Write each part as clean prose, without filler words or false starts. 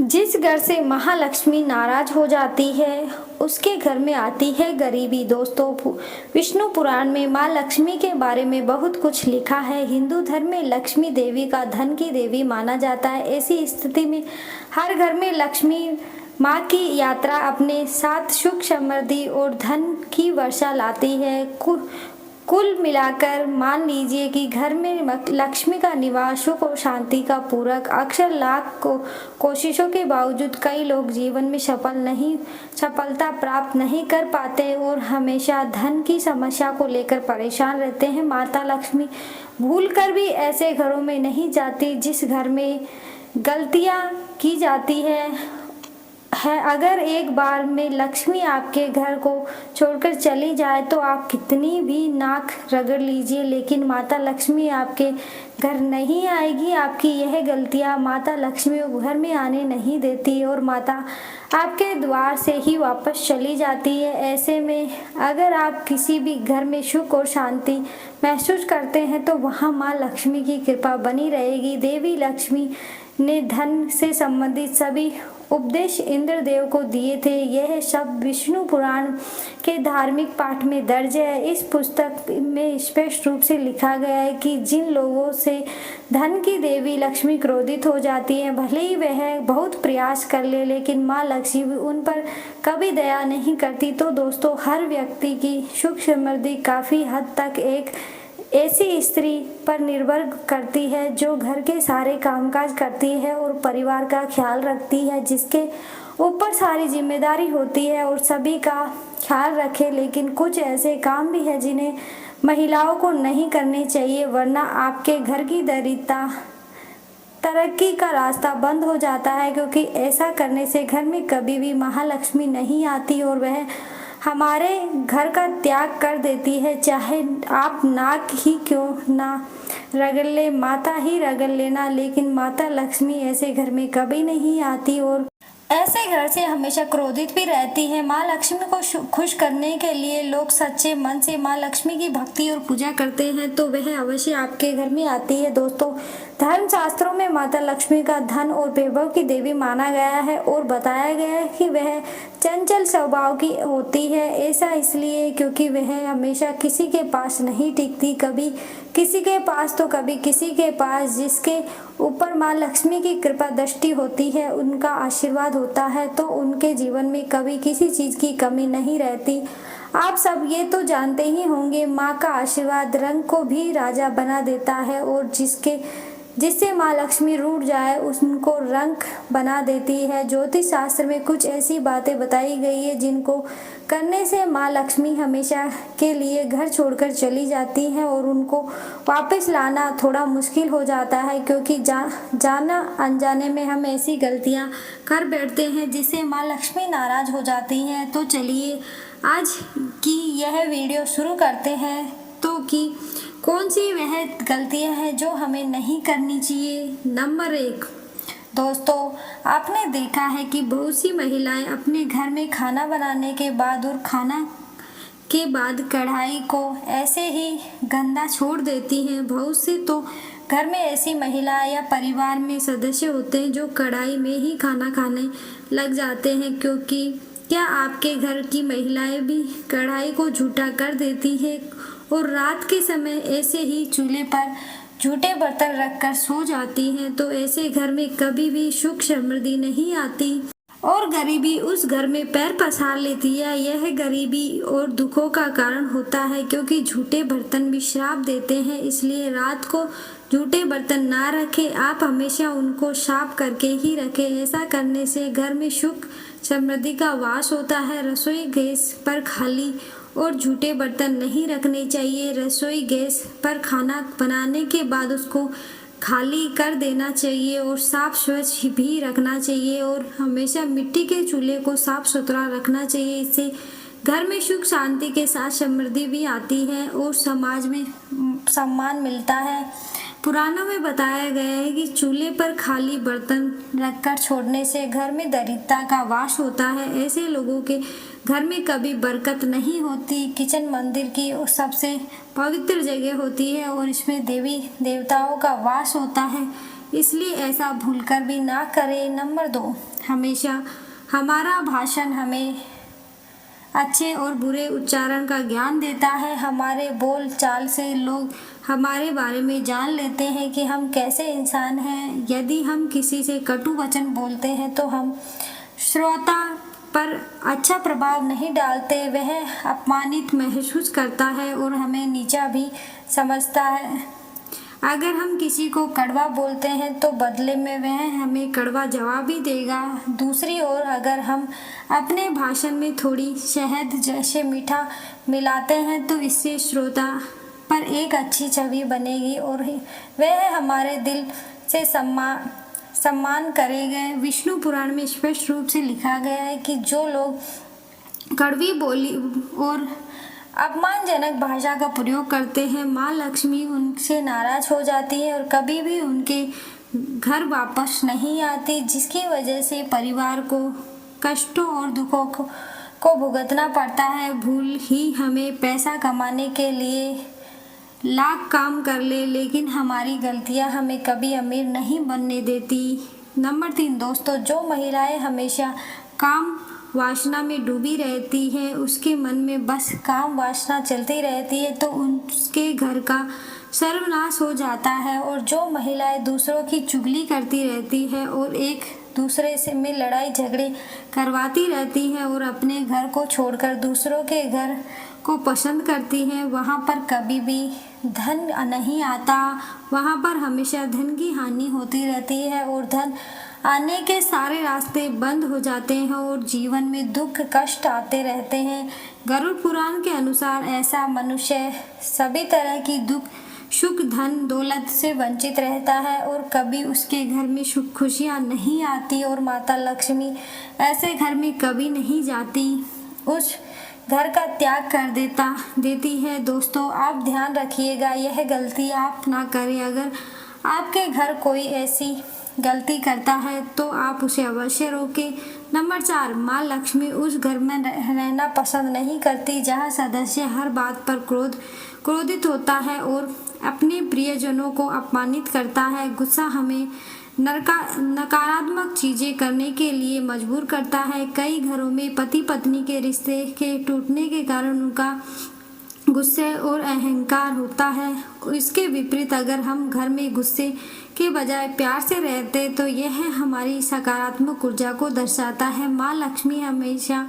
जिस घर से महालक्ष्मी नाराज हो जाती है उसके घर में आती है गरीबी। दोस्तों, विष्णु पुराण में माँ लक्ष्मी के बारे में बहुत कुछ लिखा है। हिंदू धर्म में लक्ष्मी देवी का धन की देवी माना जाता है। ऐसी स्थिति में हर घर में लक्ष्मी माँ की यात्रा अपने साथ सुख समृद्धि और धन की वर्षा लाती है। कुल मिलाकर मान लीजिए कि घर में लक्ष्मी का निवास सुख और शांति का पूरक। अक्सर लाख कोशिशों के बावजूद कई लोग जीवन में सफलता प्राप्त नहीं कर पाते और हमेशा धन की समस्या को लेकर परेशान रहते हैं। माता लक्ष्मी भूलकर भी ऐसे घरों में नहीं जाती जिस घर में गलतियां की जाती है। अगर एक बार में लक्ष्मी आपके घर को छोड़कर चली जाए तो आप कितनी भी नाक रगड़ लीजिए, लेकिन माता लक्ष्मी आपके घर नहीं आएगी। आपकी यह गलतियां माता लक्ष्मी को घर में आने नहीं देती और माता आपके द्वार से ही वापस चली जाती है। ऐसे में अगर आप किसी भी घर में सुख और शांति महसूस करते हैं तो वहाँ माँ लक्ष्मी की कृपा बनी रहेगी। देवी लक्ष्मी ने धन से संबंधित सभी उपदेश इंद्रदेव को दिए थे। यह सब विष्णु पुराण के धार्मिक पाठ में दर्ज है। इस पुस्तक में स्पष्ट रूप से लिखा गया है कि जिन लोगों से धन की देवी लक्ष्मी क्रोधित हो जाती है, भले ही वह बहुत प्रयास कर ले, लेकिन माँ लक्ष्मी उन पर कभी दया नहीं करती। तो दोस्तों, हर व्यक्ति की सुख समृद्धि काफी हद तक एक ऐसी स्त्री पर निर्भर करती है जो घर के सारे कामकाज करती है और परिवार का ख्याल रखती है, जिसके ऊपर सारी जिम्मेदारी होती है और सभी का ख्याल रखे। लेकिन कुछ ऐसे काम भी हैं जिन्हें महिलाओं को नहीं करने चाहिए, वरना आपके घर की दरिद्रता तरक्की का रास्ता बंद हो जाता है, क्योंकि ऐसा करने से घर में कभी भी महालक्ष्मी नहीं आती और वह हमारे घर का त्याग कर देती है। चाहे आप नाक ही क्यों ना रगड़ ले, माता ही रगड़ लेना, लेकिन माता लक्ष्मी ऐसे घर में कभी नहीं आती और ऐसे घर से हमेशा क्रोधित भी रहती है। माँ लक्ष्मी को खुश करने के लिए लोग सच्चे मन से माँ लक्ष्मी की भक्ति और पूजा करते हैं तो वह अवश्य आपके घर में आती है। दोस्तों, धर्म शास्त्रों में माता लक्ष्मी का धन और वैभव की देवी माना गया है और बताया गया है कि वह चंचल स्वभाव की होती है। ऐसा इसलिए क्योंकि वह हमेशा किसी के पास नहीं टिकती, कभी किसी के पास तो कभी किसी के पास। जिसके ऊपर माँ लक्ष्मी की कृपा दृष्टि होती है, उनका आशीर्वाद होता है, तो उनके जीवन में कभी किसी चीज की कमी नहीं रहती। आप सब ये तो जानते ही होंगे, माँ का आशीर्वाद रंग को भी राजा बना देता है और जिससे माँ लक्ष्मी रूठ जाए उनको रंग बना देती है। ज्योतिष शास्त्र में कुछ ऐसी बातें बताई गई है जिनको करने से माँ लक्ष्मी हमेशा के लिए घर छोड़कर चली जाती हैं और उनको वापस लाना थोड़ा मुश्किल हो जाता है, क्योंकि जाना अनजाने में हम ऐसी गलतियाँ कर बैठते हैं जिससे माँ लक्ष्मी नाराज हो जाती हैं। तो चलिए आज की यह वीडियो शुरू करते हैं तो कि कौन सी वह गलतियां हैं जो हमें नहीं करनी चाहिए। नंबर 1, दोस्तों, आपने देखा है कि बहुत सी महिलाएं अपने घर में खाना बनाने के बाद और खाना के बाद कढ़ाई को ऐसे ही गंदा छोड़ देती हैं। बहुत से तो घर में ऐसी महिलाएं या परिवार में सदस्य होते हैं जो कढ़ाई में ही खाना खाने लग जाते हैं। क्योंकि क्या आपके घर की महिलाएं भी कढ़ाई को झूठा कर देती है और रात के समय ऐसे ही चूल्हे पर झूठे बर्तन रखकर सो जाती हैं, तो ऐसे घर में कभी भी सुख समृद्धि नहीं आती और गरीबी उस घर में पैर पसार लेती है। यह गरीबी और दुखों का कारण होता है, क्योंकि झूठे बर्तन भी श्राप देते हैं। इसलिए रात को झूठे बर्तन ना रखें, आप हमेशा उनको साफ करके ही रखें। ऐसा करने से घर में सुख समृद्धि का वास होता है। रसोई गैस पर खाली और झूठे बर्तन नहीं रखने चाहिए। रसोई गैस पर खाना बनाने के बाद उसको खाली कर देना चाहिए और साफ स्वच्छ भी रखना चाहिए और हमेशा मिट्टी के चूल्हे को साफ सुथरा रखना चाहिए। इससे घर में सुख शांति के साथ समृद्धि भी आती है और समाज में सम्मान मिलता है। पुराणों में बताया गया है कि चूल्हे पर खाली बर्तन रखकर छोड़ने से घर में दरिद्रता का वास होता है। ऐसे लोगों के घर में कभी बरकत नहीं होती। किचन मंदिर की सबसे पवित्र जगह होती है और इसमें देवी देवताओं का वास होता है। इसलिए ऐसा भूलकर भी ना करें। नंबर 2, हमेशा हमारा भाषण हमें अच्छे और बुरे उच्चारण का ज्ञान देता है। हमारे बोल चाल से लोग हमारे बारे में जान लेते हैं कि हम कैसे इंसान हैं। यदि हम किसी से कटु वचन बोलते हैं तो हम श्रोता पर अच्छा प्रभाव नहीं डालते, वह अपमानित महसूस करता है और हमें नीचा भी समझता है। अगर हम किसी को कड़वा बोलते हैं तो बदले में वह हमें कड़वा जवाब भी देगा। दूसरी ओर अगर हम अपने भाषण में थोड़ी शहद जैसे मीठा मिलाते हैं तो इससे श्रोता पर एक अच्छी छवि बनेगी और वह हमारे दिल से सम्मान करेंगे। विष्णु पुराण में स्पष्ट रूप से लिखा गया है कि जो लोग कड़वी बोली और अपमानजनक भाषा का प्रयोग करते हैं, माँ लक्ष्मी उनसे नाराज हो जाती है और कभी भी उनके घर वापस नहीं आती, जिसकी वजह से परिवार को कष्टों और दुखों को भुगतना पड़ता है। भूल ही हमें पैसा कमाने के लिए लाख काम कर ले, लेकिन हमारी गलतियां हमें कभी अमीर नहीं बनने देती। नंबर 3 दोस्तों, जो महिलाएं हमेशा काम वासना में डूबी रहती है, उसके मन में बस काम वासना चलती रहती है तो उसके घर का सर्वनाश हो जाता है। और जो महिलाएं दूसरों की चुगली करती रहती है और एक दूसरे से में लड़ाई झगड़े करवाती रहती है और अपने घर को छोड़कर दूसरों के घर को पसंद करती हैं, वहाँ पर कभी भी धन नहीं आता, वहाँ पर हमेशा धन की हानि होती रहती है और धन आने के सारे रास्ते बंद हो जाते हैं और जीवन में दुख कष्ट आते रहते हैं। गरुड़ पुराण के अनुसार ऐसा मनुष्य सभी तरह की दुख सुख धन दौलत से वंचित रहता है और कभी उसके घर में सुख खुशियाँ नहीं आती और माता लक्ष्मी ऐसे घर में कभी नहीं जाती, उस घर का त्याग कर देती है। दोस्तों आप ध्यान रखिएगा, यह गलती आप ना करें। अगर आपके घर कोई ऐसी गलती करता है तो आप उसे अवश्य रोकें। नंबर 4, माँ लक्ष्मी उस घर में रहना पसंद नहीं करती जहाँ सदस्य हर बात पर क्रोधित होता है और अपने प्रियजनों को अपमानित करता है। गुस्सा हमें नकारात्मक चीजें करने के लिए मजबूर करता है। कई घरों में पति पत्नी के रिश्ते के टूटने के कारण उनका गुस्से और अहंकार होता है। इसके विपरीत अगर हम घर में गुस्से के बजाय प्यार से रहते तो यह हमारी सकारात्मक ऊर्जा को दर्शाता है। माँ लक्ष्मी हमेशा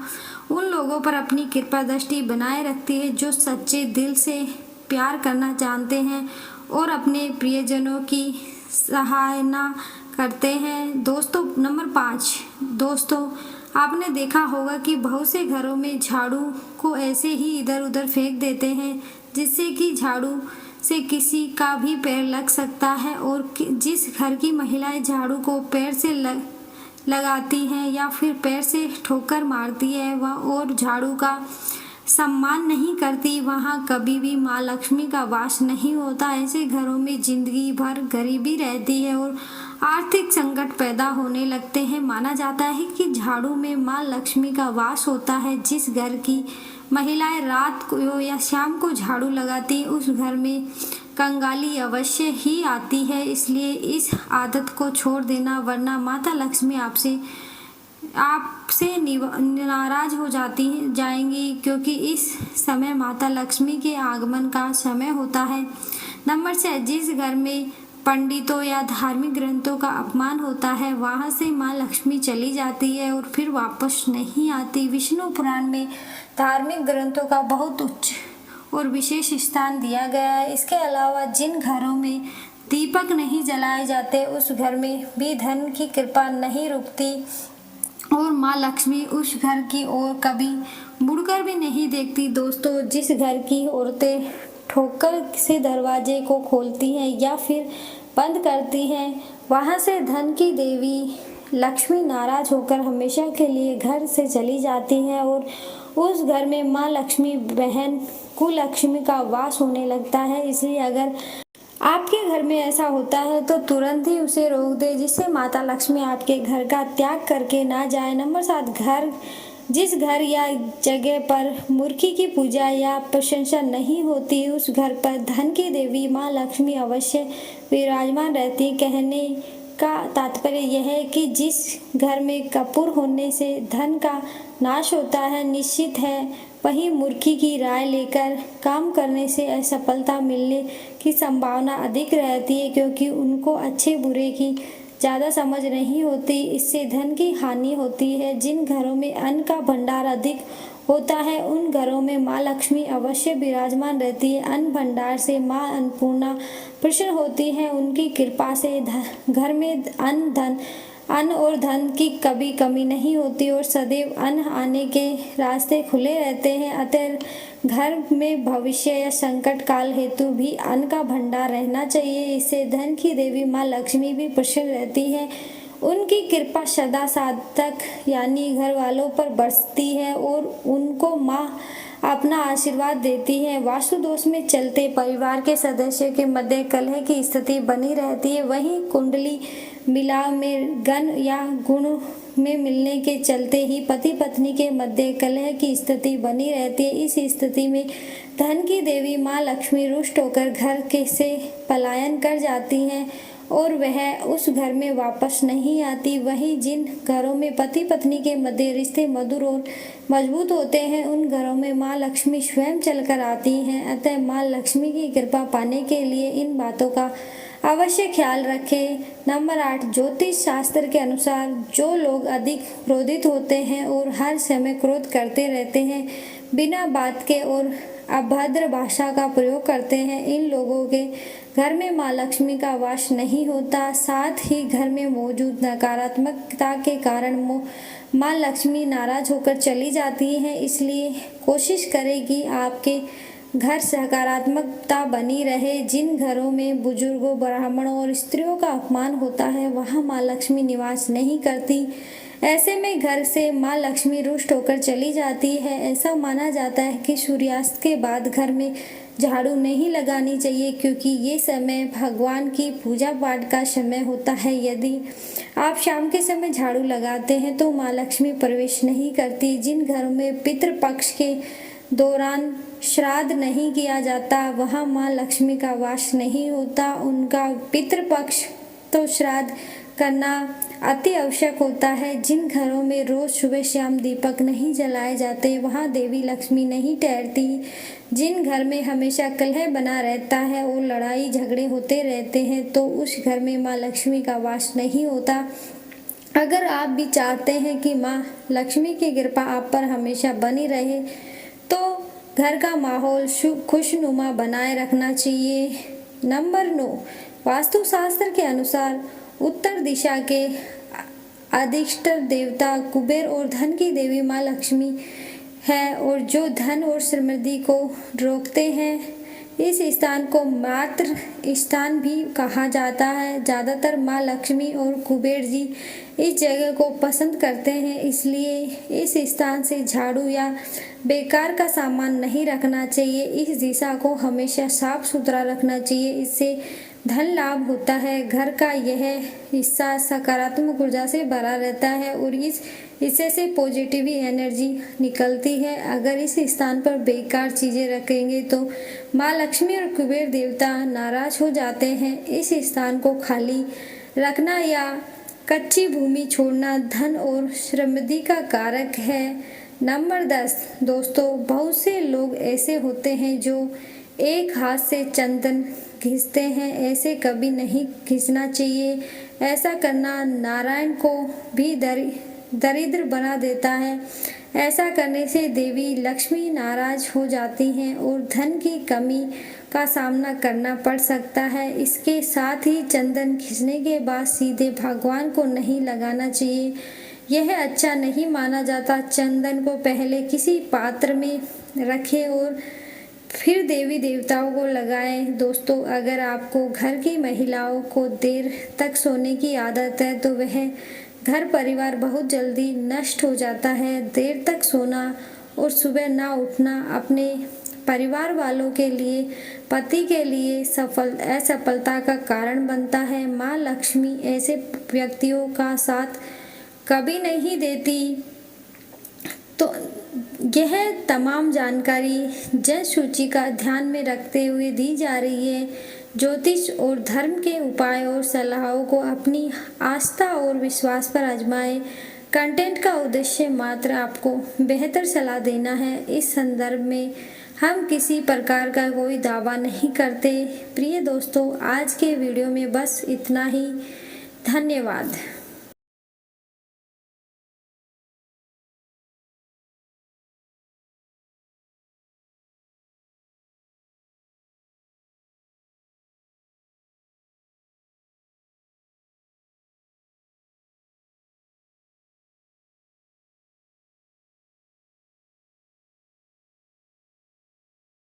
उन लोगों पर अपनी कृपा दृष्टि बनाए रखती है जो सच्चे दिल से प्यार करना जानते हैं और अपने प्रियजनों की सराहना करते हैं। दोस्तों नंबर 5 दोस्तों, आपने देखा होगा कि बहुत से घरों में झाड़ू को ऐसे ही इधर उधर फेंक देते हैं जिससे कि झाड़ू से किसी का भी पैर लग सकता है और जिस घर की महिलाएं झाड़ू को पैर से लगाती हैं या फिर पैर से ठोकर मारती है वह और झाड़ू का सम्मान नहीं करती, वहाँ कभी भी माँ लक्ष्मी का वास नहीं होता। ऐसे घरों में जिंदगी भर गरीबी रहती है और आर्थिक संकट पैदा होने लगते हैं। माना जाता है कि झाड़ू में माँ लक्ष्मी का वास होता है। जिस घर की महिलाएं रात को या शाम को झाड़ू लगाती उस घर में कंगाली अवश्य ही आती है। इसलिए इस आदत को छोड़ देना, वरना माता लक्ष्मी आपसे नाराज हो जाएंगी, क्योंकि इस समय माता लक्ष्मी के आगमन का समय होता है। नंबर 6, जिस घर में पंडितों या धार्मिक ग्रंथों का अपमान होता है वहां से माँ लक्ष्मी चली जाती है और फिर वापस नहीं आती। विष्णु पुराण में धार्मिक ग्रंथों का बहुत उच्च और विशेष स्थान दिया गया है। इसके अलावा जिन घरों में दीपक नहीं जलाए जाते उस घर में भी धन की कृपा नहीं रुकती और माँ लक्ष्मी उस घर की ओर कभी मुड़कर भी नहीं देखती। दोस्तों जिस घर की औरतें ठोकर से दरवाजे को खोलती हैं या फिर बंद करती हैं वहां से धन की देवी लक्ष्मी नाराज होकर हमेशा के लिए घर से चली जाती हैं और उस घर में माँ लक्ष्मी बहन कुलक्ष्मी का वास होने लगता है। इसलिए अगर आपके घर में ऐसा होता है तो तुरंत ही उसे रोक दे जिससे माता लक्ष्मी आपके घर का त्याग करके ना जाए। नंबर 7, जिस घर या जगह पर मूर्ति की पूजा या प्रशंसा नहीं होती उस घर पर धन की देवी माँ लक्ष्मी अवश्य विराजमान रहती है। कहने का तात्पर्य यह है कि जिस घर में कपूर होने से धन का नाश होता है, निश्चित है वहीं मूर्ति की राय लेकर काम करने से असफलता मिलने की संभावना अधिक रहती है, क्योंकि उनको अच्छे बुरे की ज़्यादा समझ नहीं होती। इससे धन की हानि होती है। जिन घरों में अन्न का भंडार अधिक होता है उन घरों में माँ लक्ष्मी अवश्य विराजमान रहती है। अन्न भंडार से माँ अन्नपूर्णा प्रसन्न होती है। उनकी कृपा से घर में अन्न और धन की कभी कमी नहीं होती और सदैव अन्न आने के रास्ते खुले रहते हैं। अतः घर में भविष्य या संकट काल हेतु भी अन्न का भंडार रहना चाहिए। इससे धन की देवी माँ लक्ष्मी भी प्रसन्न रहती है। उनकी कृपा सदा साधक यानी घर वालों पर बरसती है और उनको माँ अपना आशीर्वाद देती है। वास्तु दोष में चलते परिवार के सदस्यों के मध्य कलह की स्थिति बनी रहती है। वहीं कुंडली मिलाव में गण या गुण में मिलने के चलते ही पति पत्नी के मध्य कलह की स्थिति बनी रहती है। इस स्थिति में धन की देवी माँ लक्ष्मी रुष्ट होकर घर के से पलायन कर जाती हैं और वह उस घर में वापस नहीं आती। वहीं जिन घरों में पति पत्नी के मध्य रिश्ते मधुर और मजबूत होते हैं उन घरों में माँ लक्ष्मी स्वयं चलकर आती हैं। अतः माँ लक्ष्मी की कृपा पाने के लिए इन बातों का अवश्य ख्याल रखें। नंबर 8, ज्योतिष शास्त्र के अनुसार जो लोग अधिक क्रोधित होते हैं और हर समय क्रोध करते रहते हैं, बिना बात के और अभद्र भाषा का प्रयोग करते हैं, इन लोगों के घर में माँ लक्ष्मी का वास नहीं होता। साथ ही घर में मौजूद नकारात्मकता के कारण माँ लक्ष्मी नाराज होकर चली जाती है। इसलिए कोशिश करें कि आपके घर सकारात्मकता बनी रहे। जिन घरों में बुजुर्गों, ब्राह्मणों और स्त्रियों का अपमान होता है वहाँ माँ लक्ष्मी निवास नहीं करती। ऐसे में घर से माँ लक्ष्मी रुष्ट होकर चली जाती है। ऐसा माना जाता है कि सूर्यास्त के बाद घर में झाड़ू नहीं लगानी चाहिए, क्योंकि ये समय भगवान की पूजा पाठ का समय होता है। यदि आप शाम के समय झाड़ू लगाते हैं तो माँ लक्ष्मी प्रवेश नहीं करती। जिन घरों में पितृपक्ष के दौरान श्राद्ध नहीं किया जाता वहाँ माँ लक्ष्मी का वास नहीं होता। उनका पितृपक्ष तो श्राद्ध करना अति आवश्यक होता है। जिन घरों में रोज सुबह शाम दीपक नहीं जलाए जाते वहाँ देवी लक्ष्मी नहीं ठहरती। जिन घर में हमेशा कलह बना रहता है और लड़ाई झगड़े होते रहते हैं तो उस घर में माँ लक्ष्मी का वास नहीं होता। अगर आप भी चाहते हैं कि माँ लक्ष्मी की कृपा आप पर हमेशा बनी रहे तो घर का माहौल खुशनुमा बनाए रखना चाहिए। नंबर 9, वास्तुशास्त्र के अनुसार उत्तर दिशा के अधिष्ठ देवता कुबेर और धन की देवी माँ लक्ष्मी है और जो धन और समृद्धि को रोकते हैं। इस स्थान को मातृ स्थान भी कहा जाता है। ज़्यादातर माँ लक्ष्मी और कुबेर जी इस जगह को पसंद करते हैं, इसलिए इस स्थान से झाड़ू या बेकार का सामान नहीं रखना चाहिए। इस दिशा को हमेशा साफ सुथरा रखना चाहिए, इससे धन लाभ होता है। घर का यह हिस्सा सकारात्मक ऊर्जा से भरा रहता है और इस हिस्से से पॉजिटिव एनर्जी निकलती है। अगर इस स्थान पर बेकार चीज़ें रखेंगे तो माँ लक्ष्मी और कुबेर देवता नाराज हो जाते हैं। इस स्थान को खाली रखना या कच्ची भूमि छोड़ना धन और समृद्धि का कारक है। नंबर 10, दोस्तों, बहुत से लोग ऐसे होते हैं जो एक हाथ से चंदन घिसते हैं। ऐसे कभी नहीं घिसना चाहिए। ऐसा करना नारायण को भी दरिद्र बना देता है। ऐसा करने से देवी लक्ष्मी नाराज हो जाती हैं और धन की कमी का सामना करना पड़ सकता है। इसके साथ ही चंदन घिसने के बाद सीधे भगवान को नहीं लगाना चाहिए, यह अच्छा नहीं माना जाता। चंदन को पहले किसी पात्र में रखें और फिर देवी देवताओं को लगाएं। दोस्तों, अगर आपको घर की महिलाओं को देर तक सोने की आदत है तो वह घर परिवार बहुत जल्दी नष्ट हो जाता है। देर तक सोना और सुबह ना उठना अपने परिवार वालों के लिए, पति के लिए असफलता का कारण बनता है। माँ लक्ष्मी ऐसे व्यक्तियों का साथ कभी नहीं देती। तो यह तमाम जानकारी जय सूची का ध्यान में रखते हुए दी जा रही है। ज्योतिष और धर्म के उपाय और सलाहों को अपनी आस्था और विश्वास पर आजमाएं। कंटेंट का उद्देश्य मात्र आपको बेहतर सलाह देना है। इस संदर्भ में हम किसी प्रकार का कोई दावा नहीं करते। प्रिय दोस्तों, आज के वीडियो में बस इतना ही। धन्यवाद।